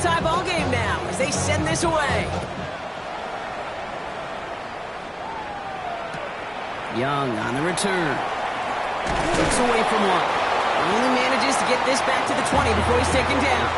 tie ball game now as they send this away. Young on the return. Looks away from one. Only manages to get this back to the 20 before he's taken down.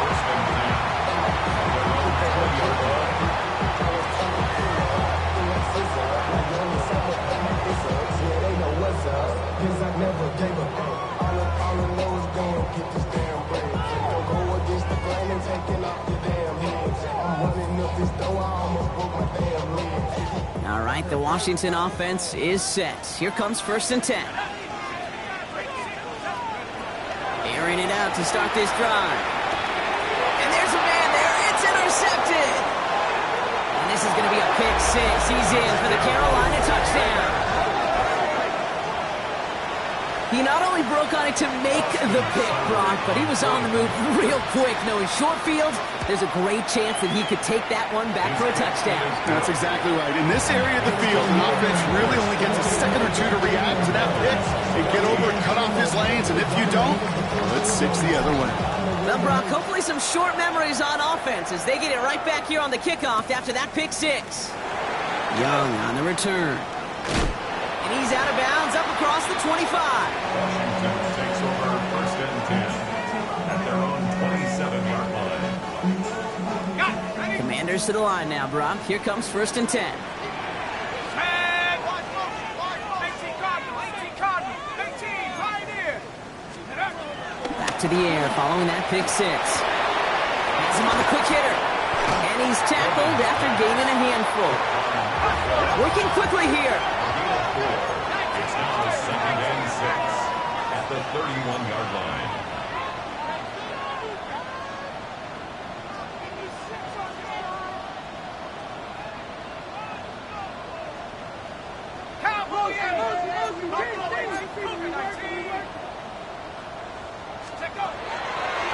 All right, the Washington offense is set. Here comes 1st and 10. Airing it out to start this drive. And there's a man there. It's intercepted. And this is going to be a pick six. He's in for the Carolina touchdown. He not only broke on it to make the pick, Brock, but he was on the move real quick. Knowing short field, there's a great chance that he could take that one back for a touchdown. That's exactly right. In this area of the field, an offense really only gets a second or two to react to that pick and get over and cut off his lanes. And if you don't, well, it's 6 the other way. Well, Brock, hopefully some short memories on offense as they get it right back here on the kickoff after that pick six. Young on the return. And he's out of bounds up across the 25. Washington takes over 1st and 10 at their own 27-yard line. Commanders to the line now, Brock. Here comes 1st and 10. Back to the air following that pick six. Has him on the quick hitter. And he's tackled after gaining a handful. Working quickly here. It's now 2nd and 6 at the 31-yard line.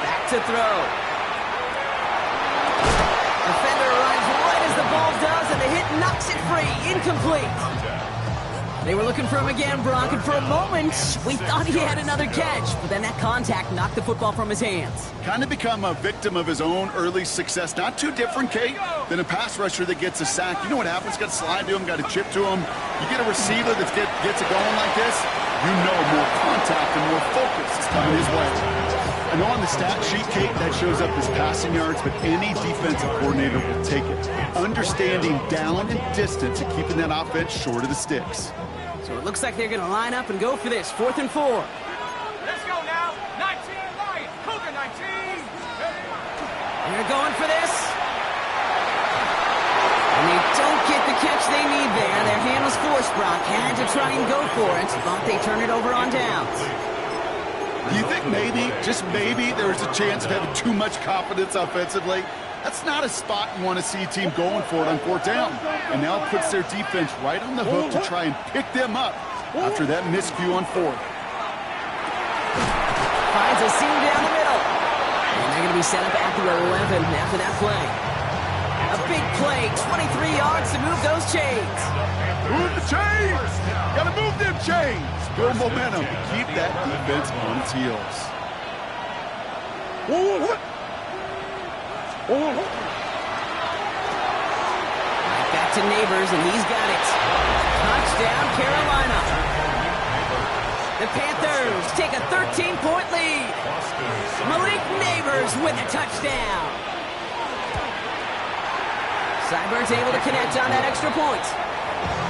Back to throw. Defender runs right as the ball does, and the hit knocks it free. Incomplete. They were looking for him again, Brock, and for a moment, we thought he had another catch. But then that contact knocked the football from his hands. Kind of become a victim of his own early success. Not too different, Kate, than a pass rusher that gets a sack. You know what happens? Got to slide to him, got to chip to him. You get a receiver that gets it going like this, you know more contact and more focus is coming his way. I know on the stat sheet, Kate, that shows up as passing yards, but any defensive coordinator will take it. Understanding down and distance and keeping that offense short of the sticks. So it looks like they're going to line up and go for this. 4th and 4. Let's go now. 19 Lions. Cougar 19. They're going for this. And they don't get the catch they need there. Their hand was forced, Brock. Had to try and go for it, but they turn it over on downs. Do you think maybe, just maybe, there's a chance of having too much confidence offensively? That's not a spot you want to see a team going for it on 4th down. And now it puts their defense right on the hook to try and pick them up after that miscue on 4th. Finds a seam down the middle. And they're going to be set up at the 11 after that play. A big play, 23 yards to move those chains. Move the chains! Gotta move them chains! Build momentum to keep that defense on its heels. Right back to Neighbors, and he's got it. Touchdown, Carolina. The Panthers take a 13-point lead. Malik Neighbors with a touchdown. Sybert's able to connect on that extra point.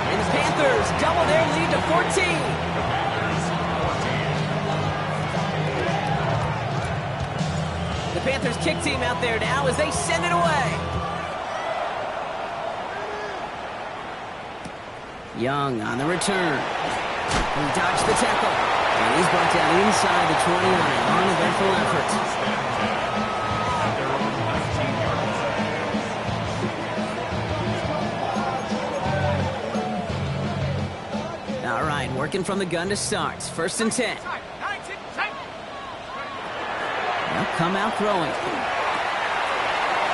And the Panthers double their lead to 14. The Panthers kick team out there now as they send it away. Young on the return. He dodged the tackle. And he's brought down inside the 29 on a eventful effort. All right, working from the gun to start. 1st and 10. They'll come out throwing.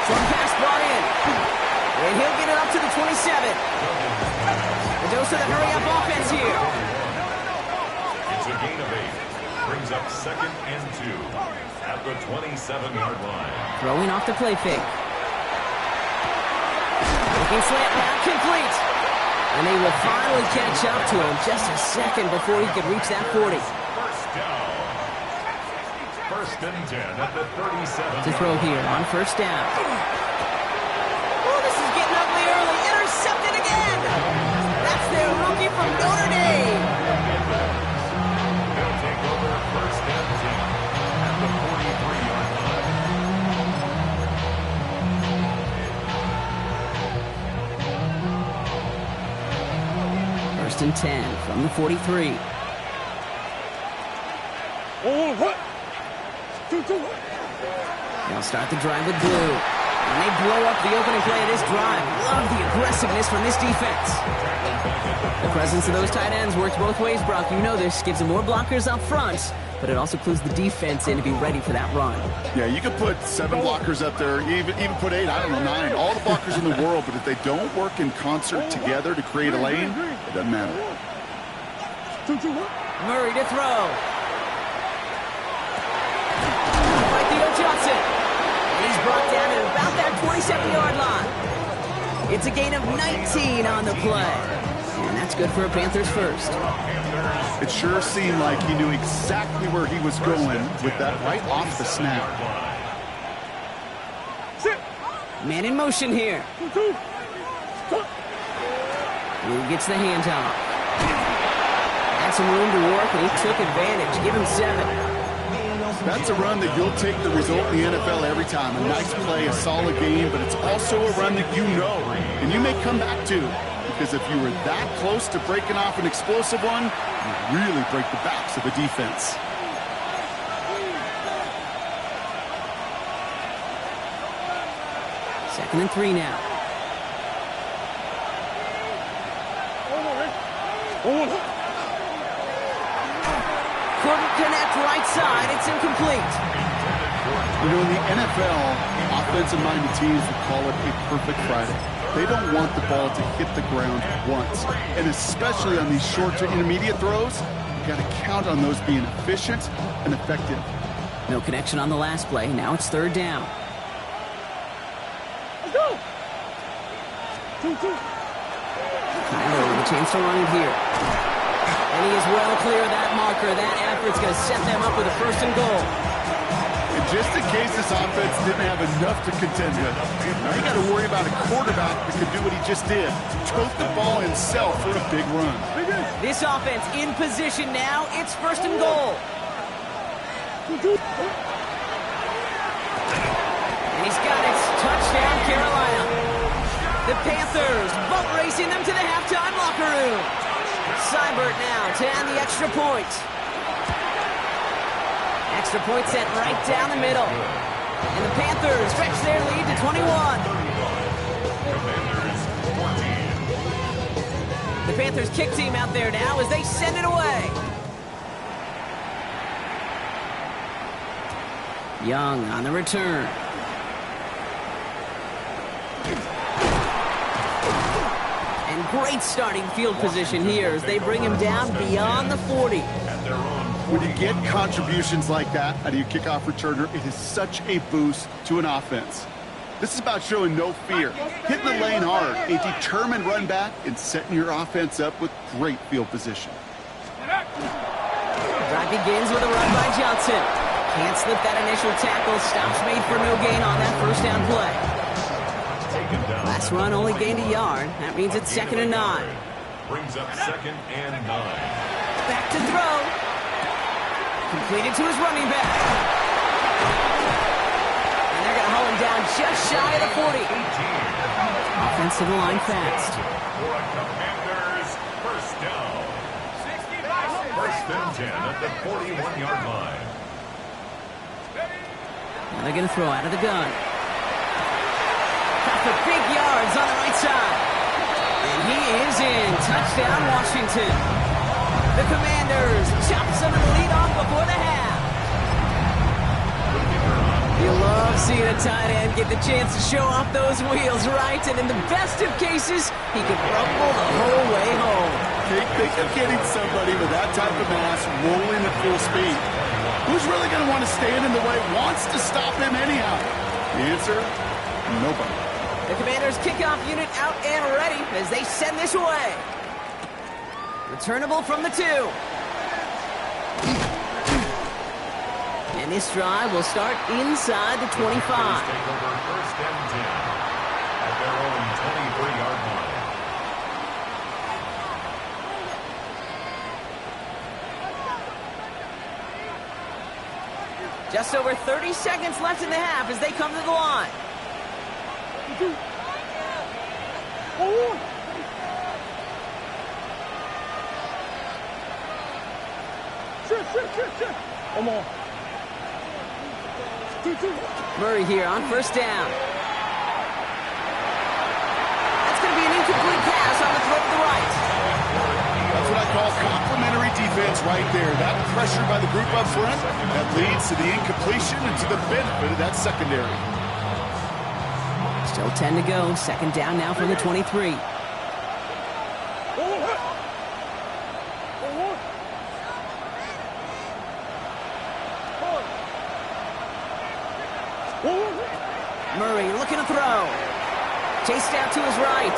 Short pass brought in. And he'll get it up to the 27. The dose of the hurry-up offense here. It's a gain of 8. Brings up 2nd and 2. at the 27-yard line. Throwing off the play fake. Looking slant route complete. And they will finally catch up to him just a second before he could reach that 40. First down. First and 10 at the 37. To throw here on first down. Oh, this is getting ugly early. Intercepted again. That's their rookie from Notre Dame. They'll take over first and 10 at the 43-yard line. First and 10 from the 43. They'll start the drive with blue. And they blow up the opening play of this drive. Love the aggressiveness from this defense. The presence of those tight ends works both ways, Brock. You know this. Gives them more blockers up front, but it also clues the defense in to be ready for that run. Yeah, you could put 7 blockers up there, even put 8, I don't know, 9. All the blockers in the world, but if they don't work in concert together to create a lane, it doesn't matter. Murray to throw. Right, Theo Johnson. And he's brought down at about that 27-yard line. It's a gain of 19 on the play. And that's good for a Panthers first. It sure seemed like he knew exactly where he was going with that right off the snap. Man in motion here. Blue gets the handoff. Had some room to work, and he took advantage. Give him 7. That's a run that you'll take the result in the NFL every time. A nice play, a solid game, but it's also a run that you know, and you may come back to. Because if you were that close to breaking off an explosive one, you really break the backs of the defense. Second and 3 now. Couldn't connect right side. It's incomplete. You know, in the NFL, offensive-minded teams would call it a perfect Friday. They don't want the ball to hit the ground once. And especially on these short to intermediate throws, you got to count on those being efficient and effective. No connection on the last play. Now it's third down. Kyler with a chance to run it here. And he is well clear of that marker. That effort's going to set them up with a first and goal. And just in case this offense didn't have enough to contend with, now you got to worry about a quarterback that could do what he just did. Tote the ball himself for a big run. This offense in position now. It's first and goal. And he's got it. Touchdown, Carolina. The Panthers boat racing them to the halftime locker room. Seibert now to add the extra point. Extra point set right down the middle. And the Panthers stretch their lead to 21. The Panthers kick team out there now as they send it away. Young on the return. And great starting field position here as they bring him down beyond the 40. When you get contributions like that out of your kickoff returner, it is such a boost to an offense. This is about showing no fear, hitting the lane hard, a determined run back, and setting your offense up with great field position. Drive begins with a run by Johnson. Can't slip that initial tackle. Stops made for no gain on that first down play. Last run only gained a yard. That means it's second and 9. Brings up second and 9. Back to throw. Completed to his running back. And they're going to haul him down just shy of the 40. Offensive line fast. For a Commanders first down. First and 10 at the 41-yard line. Now they're going to throw out of the gun. Got the big yards on the right side. And he is in. Touchdown, Washington. The Commanders chop some of the lead off before the half. You love seeing a tight end get the chance to show off those wheels, right? And in the best of cases, he could rumble the whole way home. Think of getting somebody with that type of mass rolling at full speed. Who's really going to want to stand in the way, wants to stop him anyhow? The answer, nobody. The Commanders' kickoff unit out and ready as they send this away. Returnable from the 2. And this drive will start inside the 25. Take over first and 10 at their own 23-yard line. Just over 30 seconds left in the half as they come to the line. Murray here on first down. That's going to be an incomplete pass on the throw to the right. That's what I call complimentary defense right there. That pressure by the group up front, that leads to the incompletion and to the benefit of that secondary. Still 10 to go. Second down now from the 23. Murray looking to throw. Chased out to his right.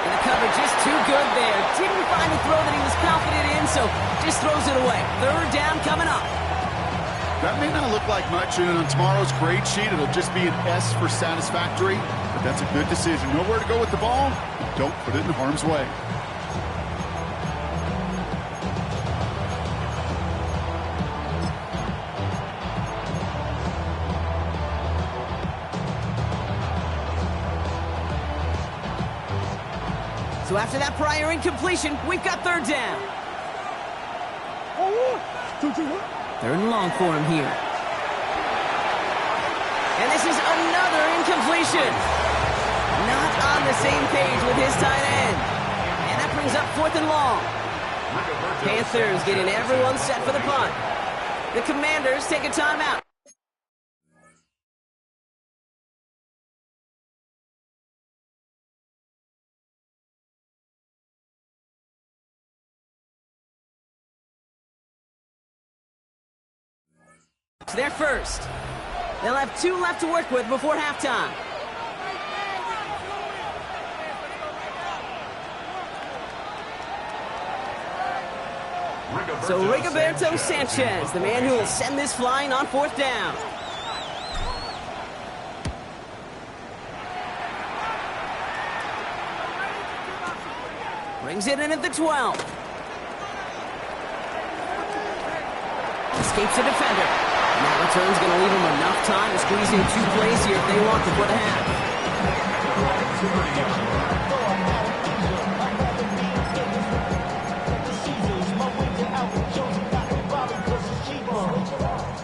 And the cover just too good there. Didn't find the throw that he was confident in, so just throws it away. Third down coming up. That may not look like much, and on tomorrow's grade sheet, it'll just be an S for satisfactory, but that's a good decision. Nowhere to go with the ball, don't put it in harm's way. So after that prior incompletion, we've got third down. Third and long for him here. And this is another incompletion. Not on the same page with his tight end. And that brings up fourth and long. Panthers getting everyone set for the punt. The Commanders take a timeout. They're first. They'll have 2 left to work with before halftime. So Rigoberto Sanchez, the man who will send this flying on fourth down. Brings it in at the 12. Escapes a defender. And that return's going to leave them enough time to squeeze in 2 plays here if they want before the half.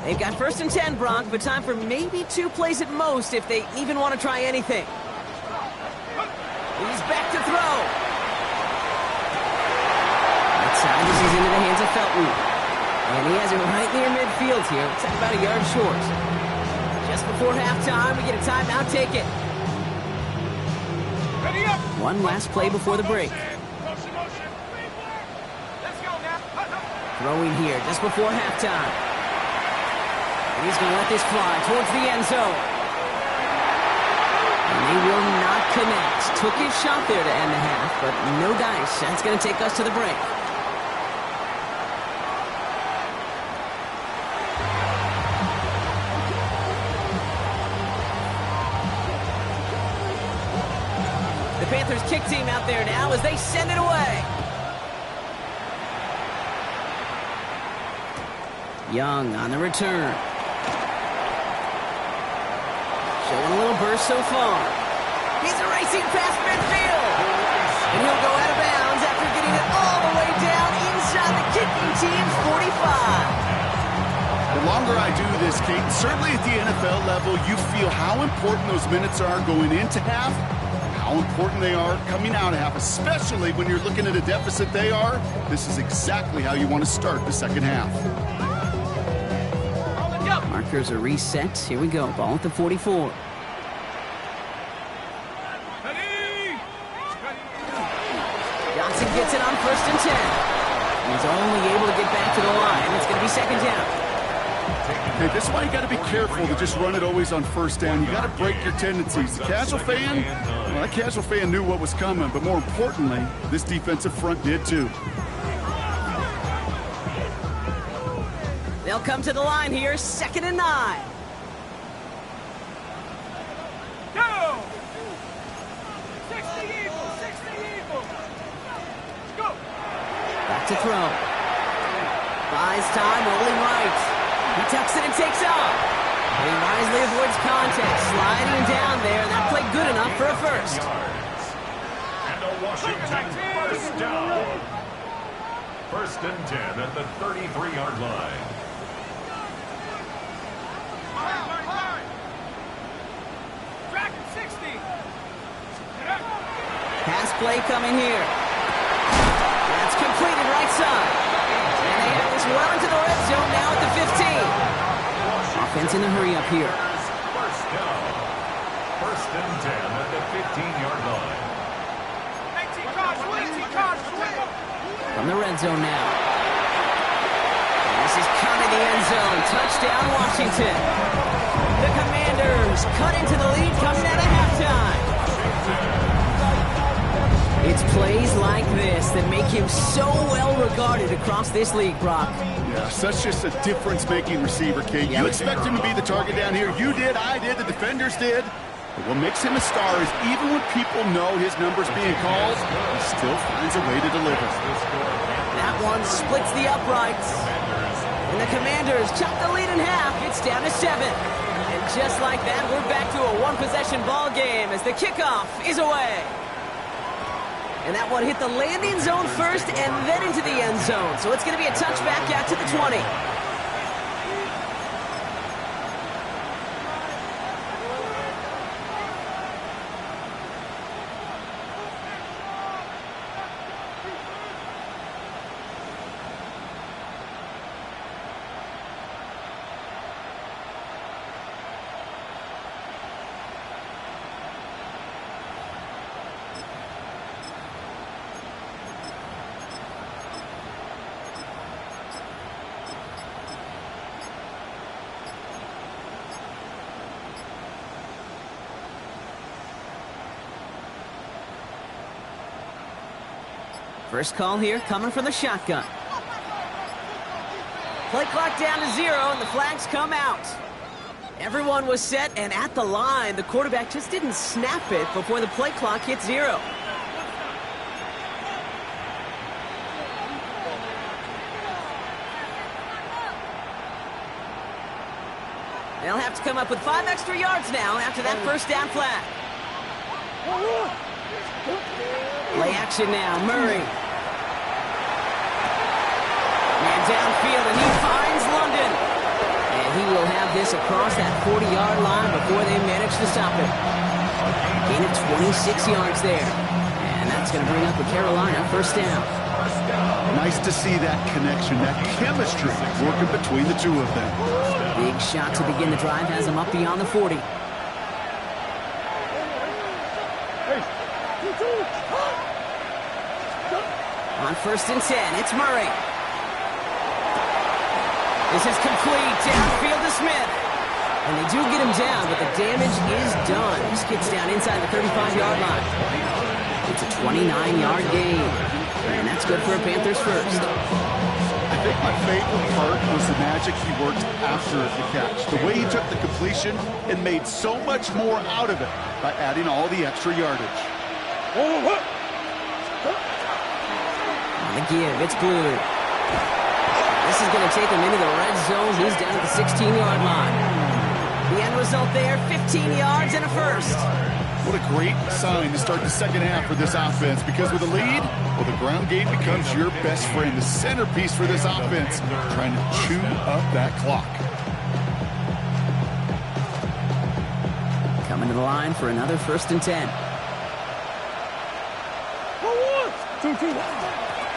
They've got first and 10, Brock, but time for maybe 2 plays at most if they even want to try anything. He's back to throw. Outside, this is into the hands of Felton. And he has it right near midfield here. It's about a yard short. Just before halftime, we get a timeout. Take it. Ready up. One last play before the break. Motion. Let's go now. Throwing here just before halftime. And he's going to let this fly towards the end zone. And they will not connect. Took his shot there to end the half, but no dice. That's going to take us to the break. Panthers kick team out there now as they send it away. Young on the return. Showing a little burst so far. He's racing past midfield. And he'll go out of bounds after getting it all the way down inside the kicking team's 45. The longer I do this, Kate, certainly at the NFL level, you feel how important those minutes are going into half, how important they are coming out of half, especially when you're looking at a deficit they are. This is exactly how you want to start the second half. Markers are reset. Here we go. Ball at the 44. Johnson gets it on first and 10. He's only able to get back to the line. It's going to be second down. Hey, this is why you got to be careful to just run it always on first down. You got to break your tendencies. The casual fan, well, that casual fan knew what was coming, but more importantly, this defensive front did too. They'll come to the line here, 2nd and 9. Go! 60 Eagles, 60 Eagles. Go! Back to throw. Buys time, rolling right. He tucks it and takes off. He wisely avoids contact, sliding down there. That played good enough for a first. And a Washington first down. 1st and 10 at the 33-yard line. Dragon 60. Pass play coming here. That's completed right side. And they have this well into the red zone now at the 15. Offense in a hurry up here. First down. 1st and 10 at the 15-yard line. 18 cards, 18 cards, From the red zone now. This is cut in the end zone. Touchdown, Washington. The Commanders cut into the lead coming out of halftime. It's plays like this that make him so well regarded across this league, Brock. Yeah, such just a difference-making receiver, Kate. You expect him to be the target down here. You did, I did, the defenders did. But what makes him a star is even when people know his number's being called, he still finds a way to deliver. That one splits the uprights. And the Commanders chop the lead in half. It's down to 7. And just like that, we're back to a one-possession ball game as the kickoff is away. And that one hit the landing zone first and then into the end zone. So it's going to be a touchback out to the 20. First call here coming from the shotgun. Play clock down to 0 and the flags come out. Everyone was set and at the line. The quarterback just didn't snap it before the play clock hit 0. They'll have to come up with 5 extra yards now after that first down flag. Play action now, Murray. Man downfield, and he finds London. And he will have this across that 40-yard line before they manage to stop it. Gain of 26 yards there. And that's going to bring up a Carolina first down. Nice to see that connection, that chemistry working between the two of them. Big shot to begin the drive has him up beyond the 40. On 1st and 10, it's Murray. This is complete, downfield to Smith. And they do get him down, but the damage is done. He skips down inside the 35-yard line. It's a 29-yard gain. And that's good for a Panthers first. I think my favorite part was the magic he worked after the catch. The way he took the completion and made so much more out of it by adding all the extra yardage. On the give, it's Blue. This is going to take him into the red zone. He's down at the 16-yard line. The end result there, 15 yards and a first. What a great sign to start the second half for this offense, because with a lead, well, the ground game becomes your best friend, the centerpiece for this offense, trying to chew up that clock. Coming to the line for another 1st and 10.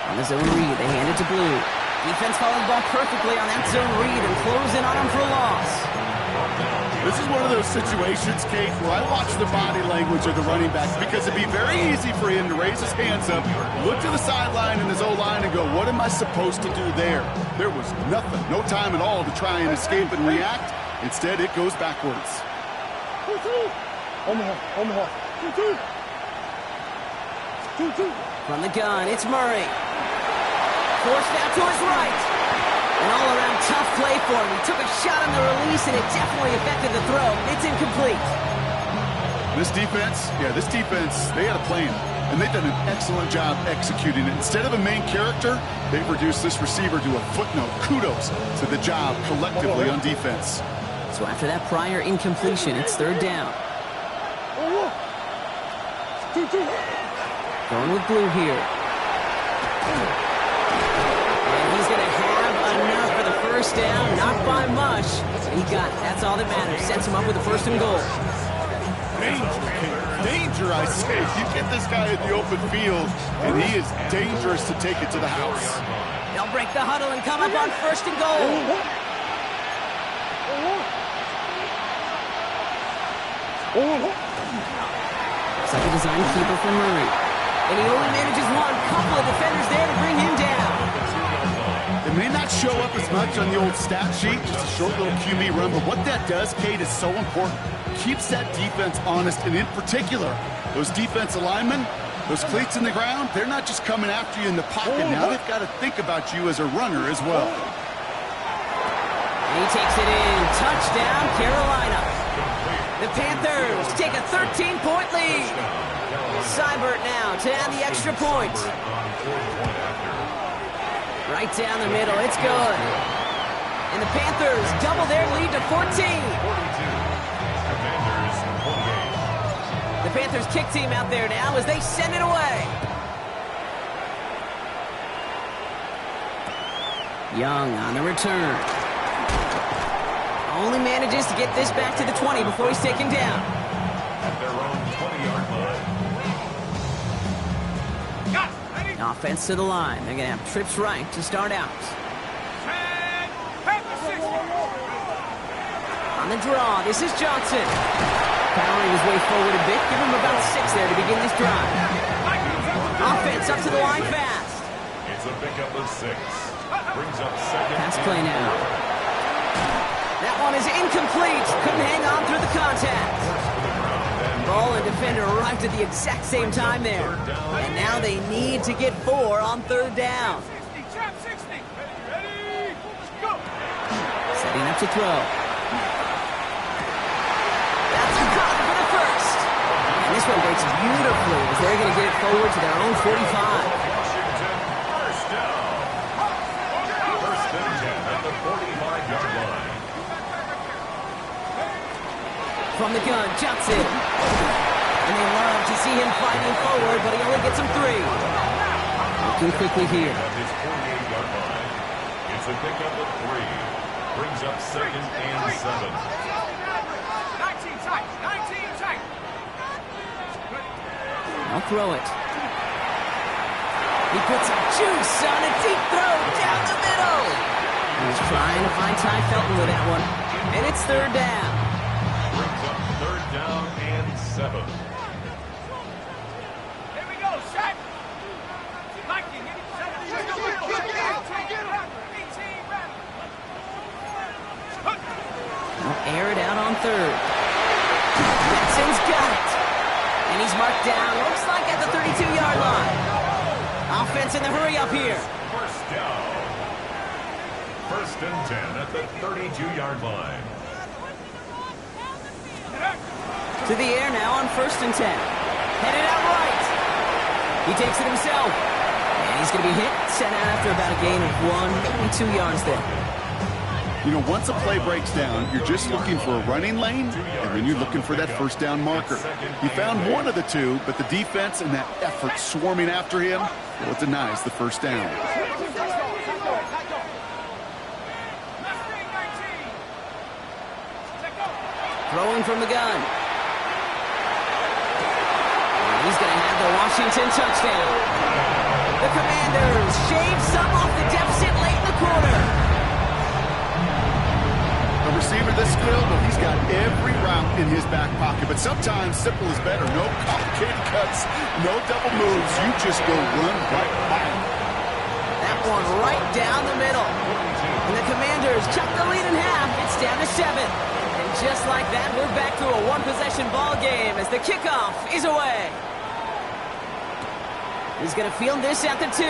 On the zone read, they hand it to Blue. Defense following the ball perfectly on that zone read and close in on him for a loss. This is one of those situations, Kate, where I watch the body language of the running backs because it'd be very easy for him to raise his hands up, look to the sideline in his O-line and go, what am I supposed to do there? There was nothing, no time at all to try and escape and react. Instead, it goes backwards. From the gun, it's Murray. Forced out to his right. An all-around tough play for him. He took a shot on the release, and it definitely affected the throw. It's incomplete. This defense, they had a plan, and they've done an excellent job executing it. Instead of a main character, they've reduced this receiver to a footnote. Kudos to the job collectively on defense. So after that prior incompletion, it's third down. Going with blue here. And he's going to have enough for the first down, not by much. He got it. That's all that matters. Sets him up with a first and goal. Danger, I say. You get this guy in the open field, and he is dangerous to take it to the house. They'll break the huddle and come up on first and goal. Looks like a design keeper for Murray. And he only manages one. Couple of defenders there to bring him down. It may not show up as much on the old stat sheet, just a short little QB run, but what that does, Kate, is so important. Keeps that defense honest, and in particular, those defensive linemen, those cleats in the ground, they're not just coming after you in the pocket. Now they've got to think about you as a runner as well. And he takes it in. Touchdown, Carolina. The Panthers take a 13-point lead. Seibert now to add the extra point. Right down the middle, it's good. And the Panthers double their lead to 14. The Panthers kick team out there now as they send it away. Young on the return. Only manages to get this back to the 20 before he's taken down. At their own 20-yard line. Offense to the line. They're going to have trips right to start out. On the draw, this is Johnson. Powering his way forward a bit. Give him about 6 there to begin this drive. Offense up to the line fast. It's a pickup of 6. Brings up second. Pass play now. That one is incomplete. Couldn't hang on through the contact. Ball and defender arrived at the exact same time there. And now they need to get 4 on third down. Setting up to throw. That's a cut for the first. And this one breaks beautifully as they're going to get it forward to their own 45. Washington, first down. First and 10 at the 45-yard line. From the gun, Johnson. And they love to see him fighting forward, but he only gets him 3. Looking quickly here. At his 48-yard line. It's a pickup of 3. Brings up second and 7. 19 tight. 19 tight. I'll throw it. He puts some juice on a deep throw down the middle. He's trying to find Ty Felton with that one. And it's third down. Brings up third down and 7. Here we go, set. Viking, 18, They'll air it out on third. Benson's got it. And he's marked down, looks like at the 32-yard line. Offense in the hurry up here. First down. First and 10 at the 32-yard line. To the air now on first and 10. Headed out right. He takes it himself. And he's going to be hit, sent out after about a gain of 1, maybe 2 yards there. You know, once a play breaks down, you're just looking for a running lane, and then you're looking for that first down marker. He found one of the two, but the defense and that effort swarming after him, well, it denies the first down. Throwing from the gun. And he's going to have the Washington touchdown. The Commanders shave some off the deficit late in the quarter. A receiver this skilled, well, he's got every route in his back pocket. But sometimes simple is better. No complicated cuts, no double moves. You just go run right by him. That one right down the middle. And the Commanders cut the lead in half. It's down to 7. And just like that, we're back to a one-possession ball game as the kickoff is away. He's going to field this at the 2.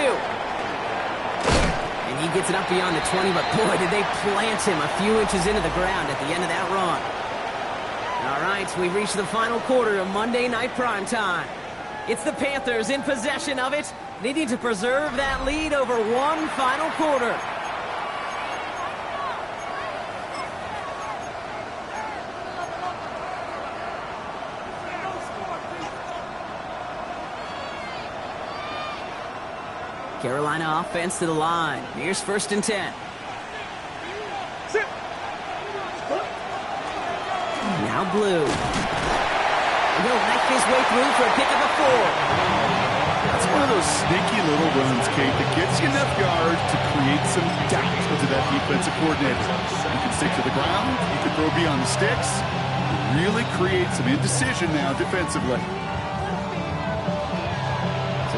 And he gets it up beyond the 20, but boy, did they plant him a few inches into the ground at the end of that run. All right, we've reached the final quarter of Monday Night Primetime. It's the Panthers in possession of it, needing to preserve that lead over one final quarter. Carolina offense to the line. Here's 1st and 10. Now Blue. He'll knife his way through for a pick of a 4. That's one of those sneaky little runs, Kate, that gets you enough yards to create some doubt into that defensive coordinator. You can stick to the ground. You can throw beyond the sticks. Really create some indecision now defensively.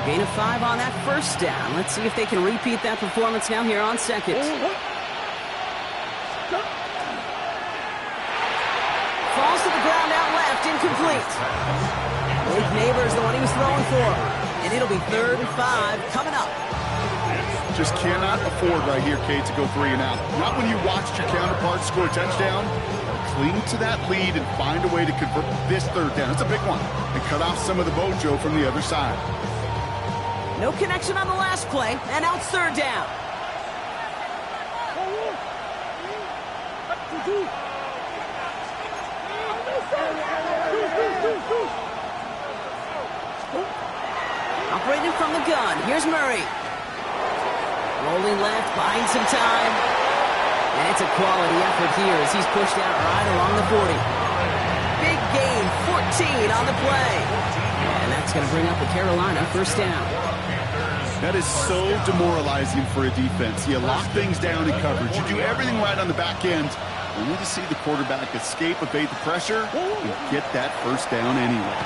Gain of 5 on that 1st down. Let's see if they can repeat that performance now here on 2nd. Falls to the ground out left, incomplete. Malik Neighbors, the one he was throwing for. And it'll be 3rd and 5 coming up. Just cannot afford right here, Kate, to go 3 and out. Not when you watched your counterparts score a touchdown. Cling to that lead and find a way to convert this 3rd down. It's a big one. And cut off some of the mojo from the other side. No connection on the last play, and now it's 3rd down. Operating from the gun, here's Murray. Rolling left, buying some time. And it's a quality effort here as he's pushed out right along the 40. Big gain, 14 on the play. And that's going to bring up the Carolina 1st down. That is so demoralizing for a defense. You lock things down in coverage. You do everything right on the back end. Only to see the quarterback escape, evade the pressure, and get that 1st down anyway.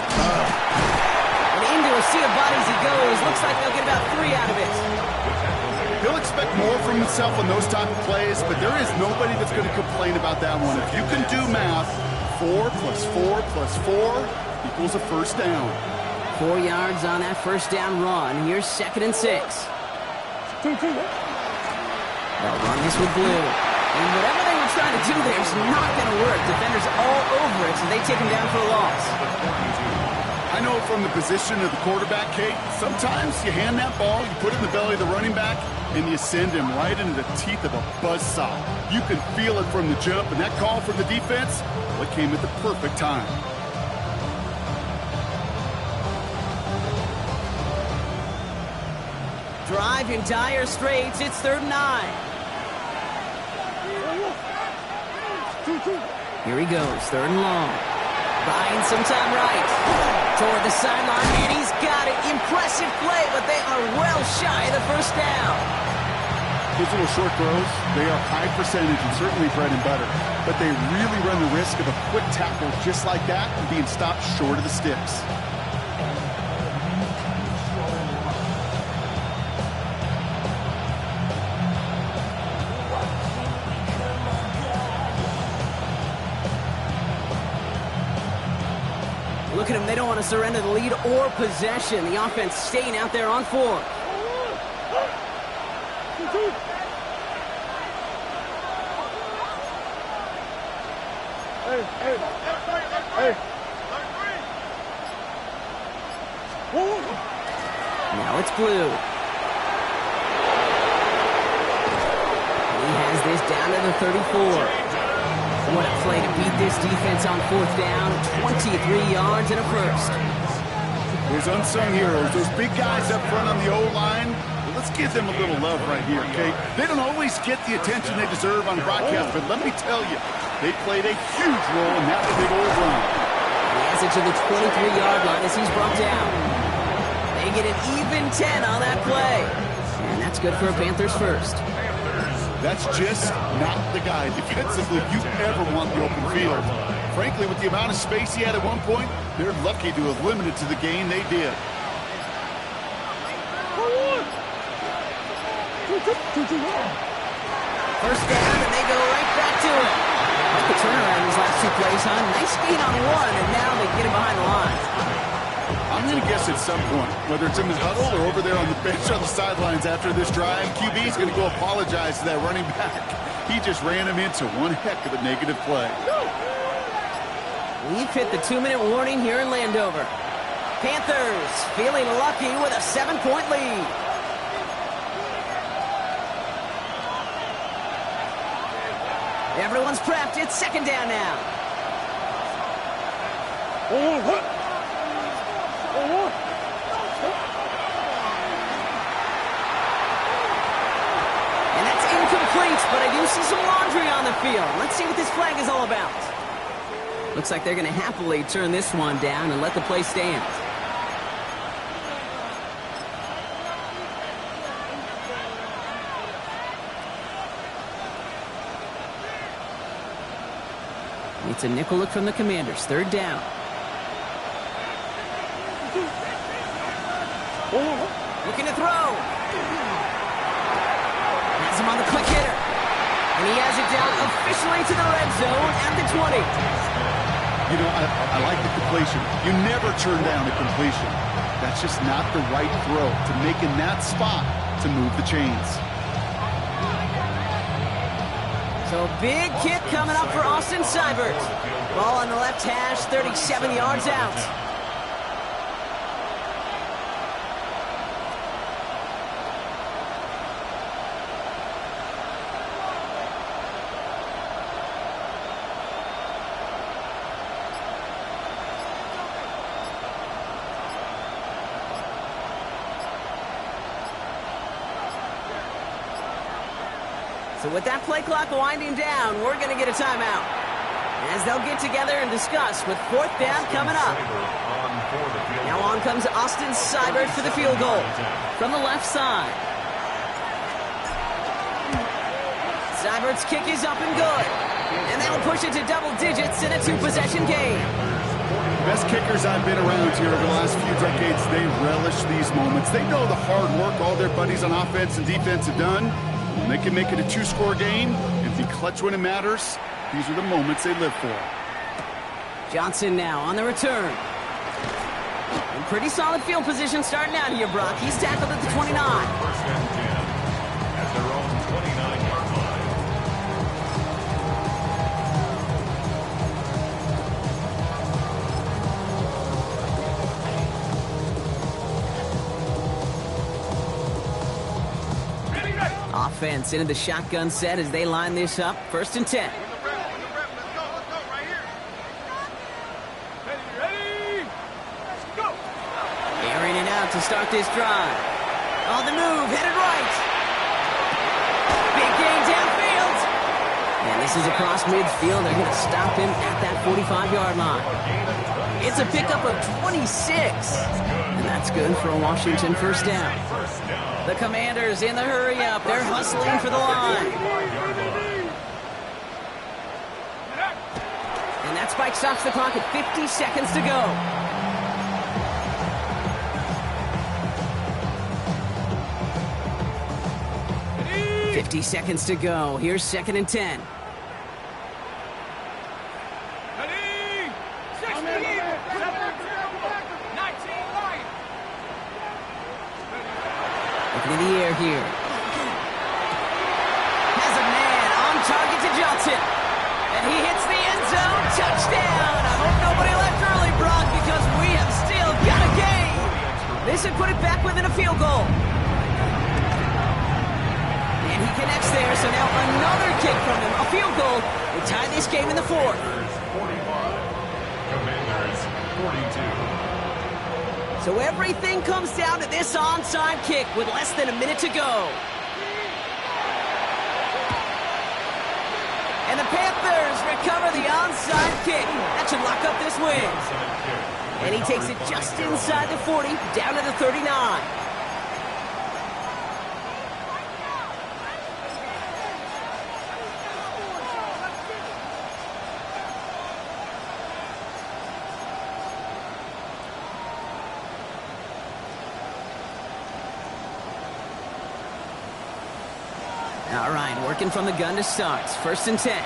And into a sea of bodies he goes. Looks like they'll get about 3 out of it. He'll expect more from himself on those type of plays, but there is nobody that's going to complain about that one. If you can do math, 4 plus 4 plus 4 equals a 1st down. 4 yards on that 1st down run. Here's 2nd and 6. They'll run this with Blue. And whatever they were trying to do there is not going to work. Defenders all over it, so they take him down for a loss. I know from the position of the quarterback, Kate, sometimes you hand that ball, you put it in the belly of the running back, and you send him right into the teeth of a buzzsaw. You can feel it from the jump, and that call from the defense, well, it came at the perfect time. Drive in dire straits. It's 3rd and 9. Here he goes, 3rd and long. Buying some time right. Toward the sideline, and he's got it. Impressive play, but they are well shy of the 1st down. Those little short throws, they are high percentage and certainly bread and butter. But they really run the risk of a quick tackle just like that and being stopped short of the sticks. Look at them, they don't want to surrender the lead or possession. The offense staying out there on 4. Now it's Blue. He has this down to the 34. What a play to beat this defense on 4th down. 23 yards and a 1st. Those unsung heroes, those big guys up front on the O-line, well, let's give them a little love right here, okay? They don't always get the attention they deserve on broadcast, but let me tell you, they played a huge role in that big old run. He has it to the 23-yard line as he's brought down. They get an even 10 on that play. And that's good for a Panthers 1st. That's just not the guy defensively you ever want in the open field. Frankly, with the amount of space he had at one point, they're lucky to have limited to the gain they did. First down, and they go right back to it. Like the turnaround these last two plays, huh? Nice gain on one, and now they get him behind the line. I'm going to guess at some point, whether it's in the huddle or over there on the bench on the sidelines after this drive, QB's going to go apologize to that running back. He just ran him into one heck of a negative play. We've hit the 2-minute warning here in Landover. Panthers feeling lucky with a 7-point lead. Everyone's prepped. It's second down now. And that's incomplete, but I do see some laundry on the field. Let's see what this flag is all about. Looks like they're going to happily turn this one down and let the play stand. It's a nickel look from the Commanders. Third down. Looking to throw. Has him on the quick hitter. And he has it down officially to the red zone at the 20. You know, I like the completion. You never turn down a completion. That's just not the right throw to make in that spot to move the chains. So big kick coming up for Austin Seibert. Ball on the left hash, 37 yards out. So with that play clock winding down, we're going to get a timeout. As they'll get together and discuss with fourth down coming up. Now on comes Austin Seibert for the field goal from the left side. Seibert's kick is up and good. And that'll push it to double digits in a two-possession game. Best kickers I've been around here over the last few decades, they relish these moments. They know the hard work all their buddies on offense and defense have done. When they can make it a two-score game and be clutch when it matters, these are the moments they live for. Johnson now on the return. In pretty solid field position starting out here, Brock. He's tackled at the 29. First and 10 at their own 29-yard line. Offense into the shotgun set as they line this up. First and 10. Let's go right here. Ready? Let's go. Airing it out to start this drive. On the move, headed right. Big gain downfield. And this is across midfield. They're going to stop him at that 45-yard line. It's a pickup of 26. And that's good for a Washington first down. The Commanders in the hurry-up. They're hustling for the line. And that spike stops the clock at 50 seconds to go. Ready? 50 seconds to go. Here's second and 10. Ready? 16. 19 line. Looking in the air here. Has a man on target to Johnson. And he hits the end zone. Touchdown. I hope nobody left early, Brock, because we have still got a game. This would put it back within a field goal. And he connects there, so now another kick from him. A field goal would tie this game in the fourth. 45. Commanders 42. So everything comes down to this onside kick with less than a minute to go. And the Panthers recover the onside kick. That should lock up this win. And he takes it just inside the 40, down to the 39. All right, working from the gun to start. 1st and 10.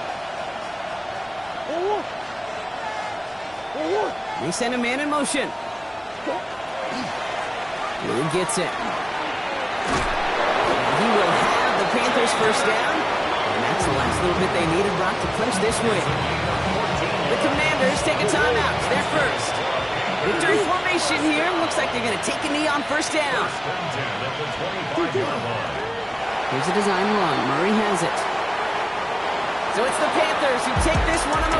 They send a man in motion. Lou gets it. And he will have the Panthers first down. And that's the last little bit they needed, Brock, to clinch this win. The Commanders take a timeout. They're first. Victory formation here. Looks like they're going to take a knee on first down. Here's a design run. Murray has it. So it's the Panthers who take this one on the road.